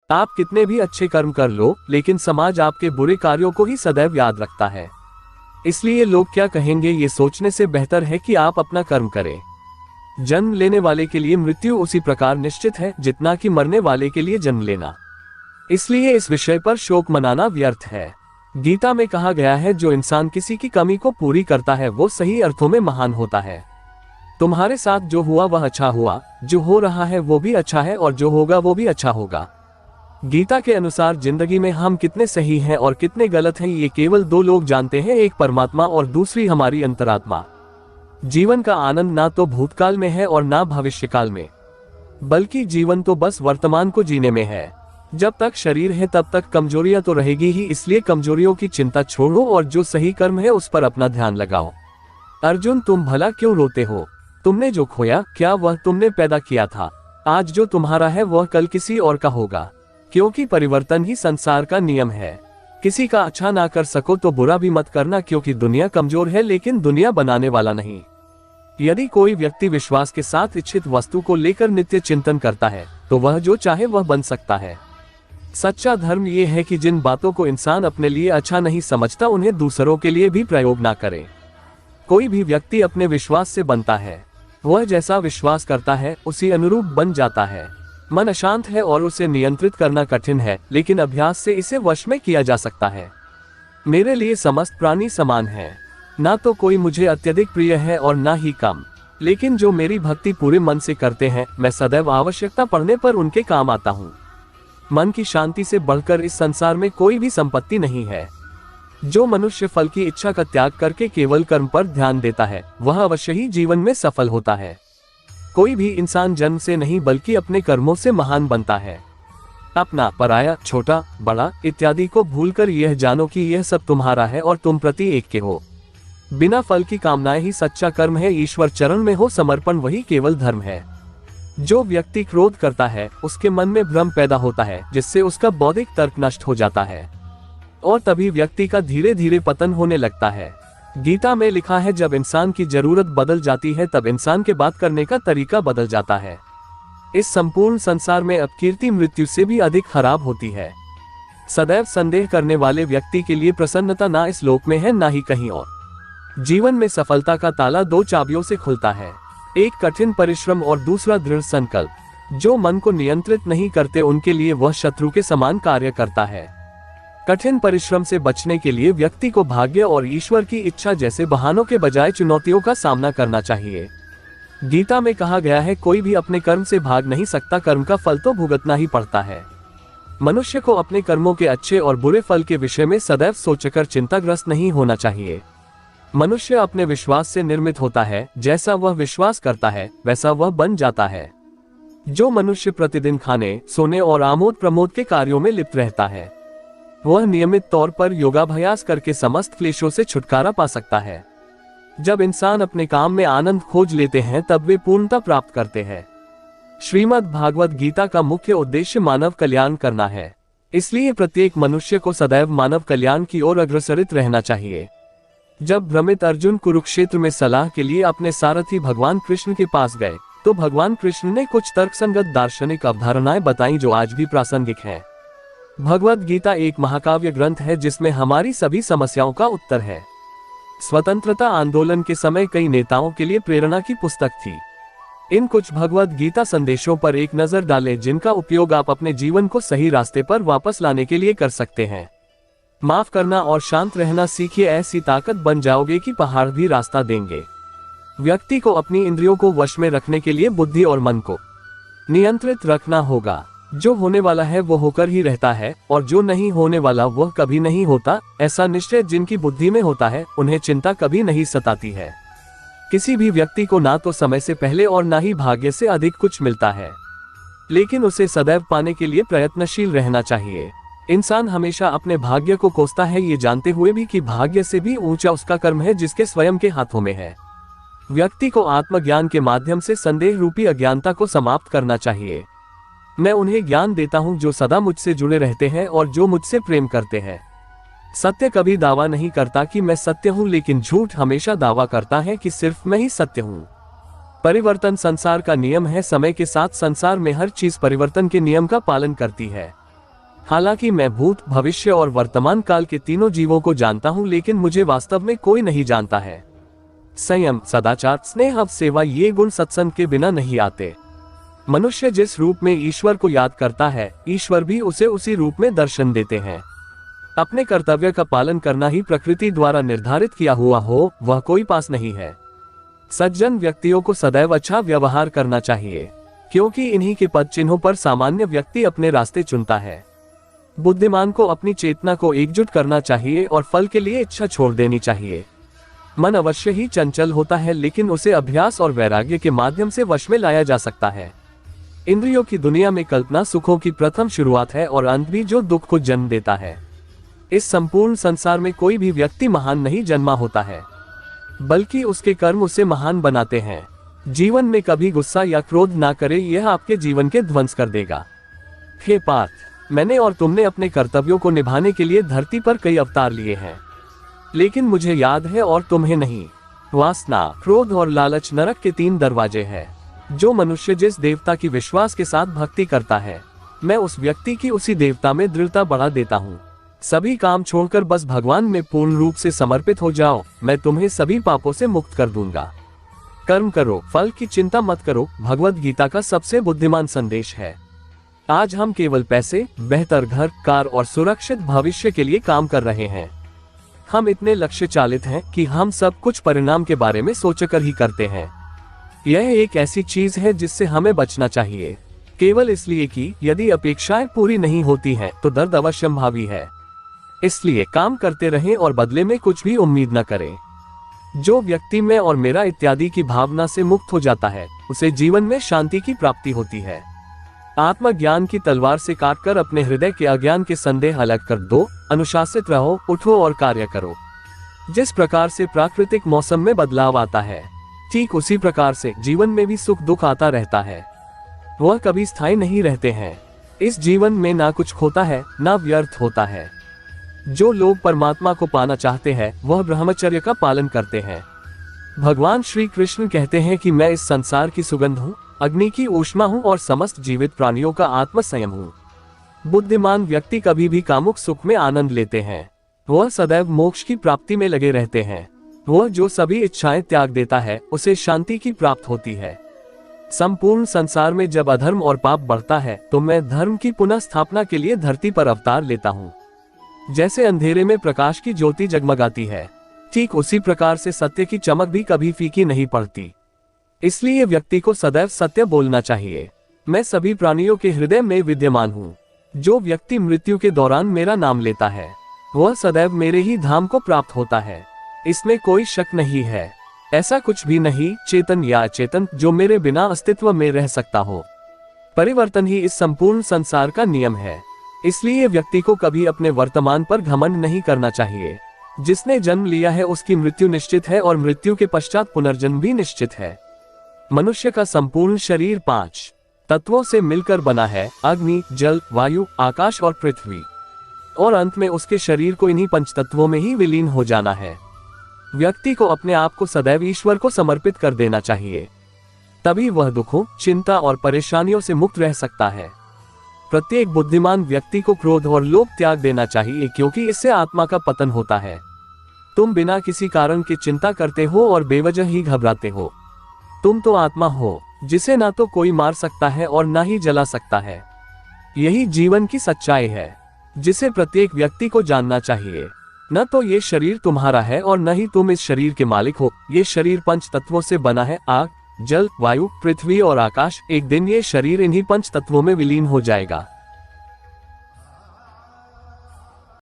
आप कितने भी अच्छे कर्म कर लो, लेकिन समाज आपके बुरे कार्यों को ही सदैव याद रखता है। इसलिए लोग क्या कहेंगे ये सोचने से बेहतर है कि आप अपना कर्म करें। जन्म लेने वाले के लिए मृत्यु उसी प्रकार निश्चित है जितना कि मरने वाले के लिए जन्म लेना। इसलिए इस विषय पर शोक मनाना व्यर्थ है। गीता में कहा गया है, जो इंसान किसी की कमी को पूरी करता है वो सही अर्थों में महान होता है। तुम्हारे साथ जो हुआ वह अच्छा हुआ, जो हो रहा है वो भी अच्छा है, और जो होगा वो भी अच्छा होगा। गीता के अनुसार जिंदगी में हम कितने सही हैं और कितने गलत हैं ये केवल दो लोग जानते हैं, एक परमात्मा और दूसरी हमारी अंतरात्मा। जीवन का आनंद ना तो भूतकाल में है और ना भविष्यकाल में, बल्कि जीवन तो बस वर्तमान को जीने में है। जब तक शरीर है तब तक कमजोरियां तो रहेगी ही, इसलिए कमजोरियों की चिंता छोड़ो और जो सही कर्म है उस पर अपना ध्यान लगाओ। अर्जुन, तुम भला क्यों रोते हो? तुमने जो खोया क्या वह तुमने पैदा किया था? आज जो तुम्हारा है वह कल किसी और का होगा, क्योंकि परिवर्तन ही संसार का नियम है। किसी का अच्छा ना कर सको तो बुरा भी मत करना, क्योंकि दुनिया कमजोर है लेकिन दुनिया बनाने वाला नहीं। यदि कोई व्यक्ति विश्वास के साथ इच्छित वस्तु को लेकर नित्य चिंतन करता है तो वह जो चाहे वह बन सकता है। सच्चा धर्म ये है कि जिन बातों को इंसान अपने लिए अच्छा नहीं समझता उन्हें दूसरों के लिए भी प्रयोग ना करे। कोई भी व्यक्ति अपने विश्वास से बनता है, वह जैसा विश्वास करता है उसी अनुरूप बन जाता है। मन अशांत है और उसे नियंत्रित करना कठिन है, लेकिन अभ्यास से इसे वश में किया जा सकता है। मेरे लिए समस्त प्राणी समान है, ना तो कोई मुझे अत्यधिक प्रिय है और ना ही कम, लेकिन जो मेरी भक्ति पूरे मन से करते हैं मैं सदैव आवश्यकता पड़ने पर उनके काम आता हूँ। मन की शांति से बढ़कर इस संसार में कोई भी संपत्ति नहीं है। जो मनुष्य फल की इच्छा का त्याग करके केवल कर्म पर ध्यान देता है वह अवश्य ही जीवन में सफल होता है। कोई भी इंसान जन्म से नहीं बल्कि अपने कर्मों से महान बनता है। अपना, पराया, छोटा, बड़ा इत्यादि को भूलकर यह जानो कि यह सब तुम्हारा है और तुम प्रति एक के हो। बिना फल की कामनाएं ही सच्चा कर्म है। ईश्वर चरण में हो समर्पण वही केवल धर्म है। जो व्यक्ति क्रोध करता है उसके मन में भ्रम पैदा होता है, जिससे उसका बौद्धिक तर्क नष्ट हो जाता है और तभी व्यक्ति का धीरे धीरे पतन होने लगता है। गीता में लिखा है, जब इंसान की जरूरत बदल जाती है तब इंसान के बात करने का तरीका बदल जाता है। इस संपूर्ण संसार में अपकीर्ति मृत्यु से भी अधिक खराब होती है। सदैव संदेह करने वाले व्यक्ति के लिए प्रसन्नता ना इस लोक में है ना ही कहीं और। जीवन में सफलता का ताला दो चाबियों से खुलता है, एक कठिन परिश्रम और दूसरा दृढ़ संकल्प। जो मन को नियंत्रित नहीं करते उनके लिए वह शत्रु के समान कार्य करता है। कठिन परिश्रम से बचने के लिए व्यक्ति को भाग्य और ईश्वर की इच्छा जैसे बहानों के बजाय चुनौतियों का सामना करना चाहिए। गीता में कहा गया है, कोई भी अपने कर्म से भाग नहीं सकता, कर्म का फल तो भुगतना ही पड़ता है। मनुष्य को अपने कर्मों के अच्छे और बुरे फल के विषय में सदैव सोचकर चिंताग्रस्त नहीं होना चाहिए। मनुष्य अपने विश्वास से निर्मित होता है, जैसा वह विश्वास करता है वैसा वह बन जाता है। जो मनुष्य प्रतिदिन खाने, सोने और आमोद प्रमोद के कार्यों में लिप्त रहता है वह नियमित तौर पर योगाभ्यास करके समस्त क्लेशों से छुटकारा पा सकता है। जब इंसान अपने काम में आनंद खोज लेते हैं तब वे पूर्णता प्राप्त करते हैं। श्रीमद् भागवत गीता का मुख्य उद्देश्य मानव कल्याण करना है, इसलिए प्रत्येक मनुष्य को सदैव मानव कल्याण की ओर अग्रसरित रहना चाहिए। जब भ्रमित अर्जुन कुरुक्षेत्र में सलाह के लिए अपने सारथी भगवान कृष्ण के पास गए तो भगवान कृष्ण ने कुछ तर्कसंगत दार्शनिक अवधारणाएं बताई जो आज भी प्रासंगिक हैं। भगवद गीता एक महाकाव्य ग्रंथ है जिसमें हमारी सभी समस्याओं का उत्तर है। स्वतंत्रता आंदोलन के समय कई नेताओं के लिए प्रेरणा की पुस्तक थी। इन कुछ भगवद गीता संदेशों पर एक नजर डालें जिनका उपयोग आप अपने जीवन को सही रास्ते पर वापस लाने के लिए कर सकते हैं। माफ करना और शांत रहना सीखिए, ऐसी ताकत बन जाओगे कि पहाड़ भी रास्ता देंगे। व्यक्ति को अपनी इंद्रियों को वश में रखने के लिए बुद्धि और मन को नियंत्रित रखना होगा। जो होने वाला है वो होकर ही रहता है और जो नहीं होने वाला वह कभी नहीं होता। ऐसा निश्चय जिनकी बुद्धि में होता है उन्हें चिंता कभी नहीं सताती है। किसी भी व्यक्ति को ना तो समय से पहले और ना ही भाग्य से अधिक कुछ मिलता है, लेकिन उसे सदैव पाने के लिए प्रयत्नशील रहना चाहिए। इंसान हमेशा अपने भाग्य को कोसता है, ये जानते हुए भी कि भाग्य से भी ऊंचा उसका कर्म है जिसके स्वयं के हाथों में है। व्यक्ति को आत्मज्ञान के माध्यम से संदेह रूपी अज्ञानता को समाप्त करना चाहिए। मैं उन्हें ज्ञान देता हूं जो सदा मुझसे जुड़े रहते हैं और जो मुझसे प्रेम करते हैं। सत्य कभी दावा नहीं करता कि मैं सत्य हूं, लेकिन झूठ हमेशा दावा करता है कि सिर्फ मैं ही सत्य हूं। परिवर्तन संसार का नियम है। समय के साथ संसार में हर चीज परिवर्तन के नियम का पालन करती है। हालांकि मैं भूत, भविष्य और वर्तमान काल के तीनों जीवों को जानता हूँ, लेकिन मुझे वास्तव में कोई नहीं जानता है। संयम, सदाचार, स्नेह, सेवा, ये गुण सत्संग के बिना नहीं आते। मनुष्य जिस रूप में ईश्वर को याद करता है, ईश्वर भी उसे उसी रूप में दर्शन देते हैं। अपने कर्तव्य का पालन करना ही प्रकृति द्वारा निर्धारित किया हुआ हो, वह कोई पास नहीं है। सज्जन व्यक्तियों को सदैव अच्छा व्यवहार करना चाहिए, क्योंकि इन्हीं के पद चिन्हों पर सामान्य व्यक्ति अपने रास्ते चुनता है। बुद्धिमान को अपनी चेतना को एकजुट करना चाहिए और फल के लिए इच्छा छोड़ देनी चाहिए। मन अवश्य ही चंचल होता है, लेकिन उसे अभ्यास और वैराग्य के माध्यम से वश में लाया जा सकता है। इंद्रियों की दुनिया में कल्पना सुखों की प्रथम शुरुआत है और अंत भी जो दुख को जन्म देता है। इस संपूर्ण संसार में कोई भी व्यक्ति महान नहीं जन्मा होता है, बल्कि उसके कर्म उसे महान बनाते हैं। जीवन में कभी गुस्सा या क्रोध ना करे, यह आपके जीवन के ध्वंस कर देगा। हे पार्थ, मैंने और तुमने अपने कर्तव्यों को निभाने के लिए धरती पर कई अवतार लिए हैं, लेकिन मुझे याद है और तुम्हें नहीं। वासना, क्रोध और लालच नरक के 3 दरवाजे हैं। जो मनुष्य जिस देवता की विश्वास के साथ भक्ति करता है, मैं उस व्यक्ति की उसी देवता में दृढ़ता बढ़ा देता हूँ। सभी काम छोड़कर बस भगवान में पूर्ण रूप से समर्पित हो जाओ, मैं तुम्हें सभी पापों से मुक्त कर दूंगा। कर्म करो, फल की चिंता मत करो, भगवद गीता का सबसे बुद्धिमान संदेश है। आज हम केवल पैसे, बेहतर घर, कार और सुरक्षित भविष्य के लिए काम कर रहे हैं। हम इतने लक्ष्य चालित हैं कि हम सब कुछ परिणाम के बारे में सोचकर ही करते हैं। यह एक ऐसी चीज है जिससे हमें बचना चाहिए, केवल इसलिए कि यदि अपेक्षाएं पूरी नहीं होती हैं तो दर्द अवश्यंभावी है। इसलिए काम करते रहें और बदले में कुछ भी उम्मीद न करें। जो व्यक्ति मैं और मेरा इत्यादि की भावना से मुक्त हो जाता है, उसे जीवन में शांति की प्राप्ति होती है। आत्मज्ञान की तलवार से काटकर अपने हृदय के अज्ञान के संदेह अलग कर दो। अनुशासित रहो, उठो और कार्य करो। जिस प्रकार से प्राकृतिक मौसम में बदलाव आता है, ठीक उसी प्रकार से जीवन में भी सुख दुख आता रहता है। वह कभी स्थायी नहीं रहते हैं। इस जीवन में ना कुछ खोता है, ना व्यर्थ होता है। जो लोग परमात्मा को पाना चाहते हैं, वह ब्रह्मचर्य का पालन करते हैं। भगवान श्री कृष्ण कहते हैं कि मैं इस संसार की सुगंध हूँ, अग्नि की ऊष्मा हूँ और समस्त जीवित प्राणियों का आत्म संयम हूँ। बुद्धिमान व्यक्ति कभी भी कामुक सुख में आनंद लेते हैं। वह सदैव मोक्ष की प्राप्ति में लगे रहते हैं। वह जो सभी इच्छाएं त्याग देता है, उसे शांति की प्राप्त होती है। संपूर्ण संसार में जब अधर्म और पाप बढ़ता है, तो मैं धर्म की पुनः स्थापना के लिए धरती पर अवतार लेता हूँ। जैसे अंधेरे में प्रकाश की ज्योति जगमगाती है, ठीक उसी प्रकार से सत्य की चमक भी कभी फीकी नहीं पड़ती। इसलिए व्यक्ति को सदैव सत्य बोलना चाहिए। मैं सभी प्राणियों के हृदय में विद्यमान हूँ। जो व्यक्ति मृत्यु के दौरान मेरा नाम लेता है, वह सदैव मेरे ही धाम को प्राप्त होता है। इसमें कोई शक नहीं है। ऐसा कुछ भी नहीं, चेतन या अचेतन, जो मेरे बिना अस्तित्व में रह सकता हो। परिवर्तन ही इस संपूर्ण संसार का नियम है। इसलिए व्यक्ति को कभी अपने वर्तमान पर घमंड नहीं करना चाहिए। जिसने जन्म लिया है उसकी मृत्यु निश्चित है और मृत्यु के पश्चात पुनर्जन्म भी निश्चित है। मनुष्य का संपूर्ण शरीर 5 तत्वों से मिलकर बना है: अग्नि, जल, वायु, आकाश और पृथ्वी। और अंत में उसके शरीर को इन्हीं 5 तत्वों में ही विलीन हो जाना है। व्यक्ति को अपने आप को सदैव ईश्वर को समर्पित कर देना चाहिए, तभी वह दुखों, चिंता और परेशानियों से मुक्त रह सकता है। प्रत्येक बुद्धिमान व्यक्ति को क्रोध और लोभ त्याग देना चाहिए, क्योंकि इससे आत्मा का पतन होता है। तुम बिना किसी कारण की चिंता करते हो और बेवजह ही घबराते हो। तुम तो आत्मा हो, जिसे ना तो कोई मार सकता है और ना ही जला सकता है। यही जीवन की सच्चाई है, जिसे प्रत्येक व्यक्ति को जानना चाहिए। न तो ये शरीर तुम्हारा है और न ही तुम इस शरीर के मालिक हो। ये शरीर 5 तत्वों से बना है: आग, जल, वायु, पृथ्वी और आकाश। एक दिन ये शरीर इन्हीं 5 तत्वों में विलीन हो जाएगा।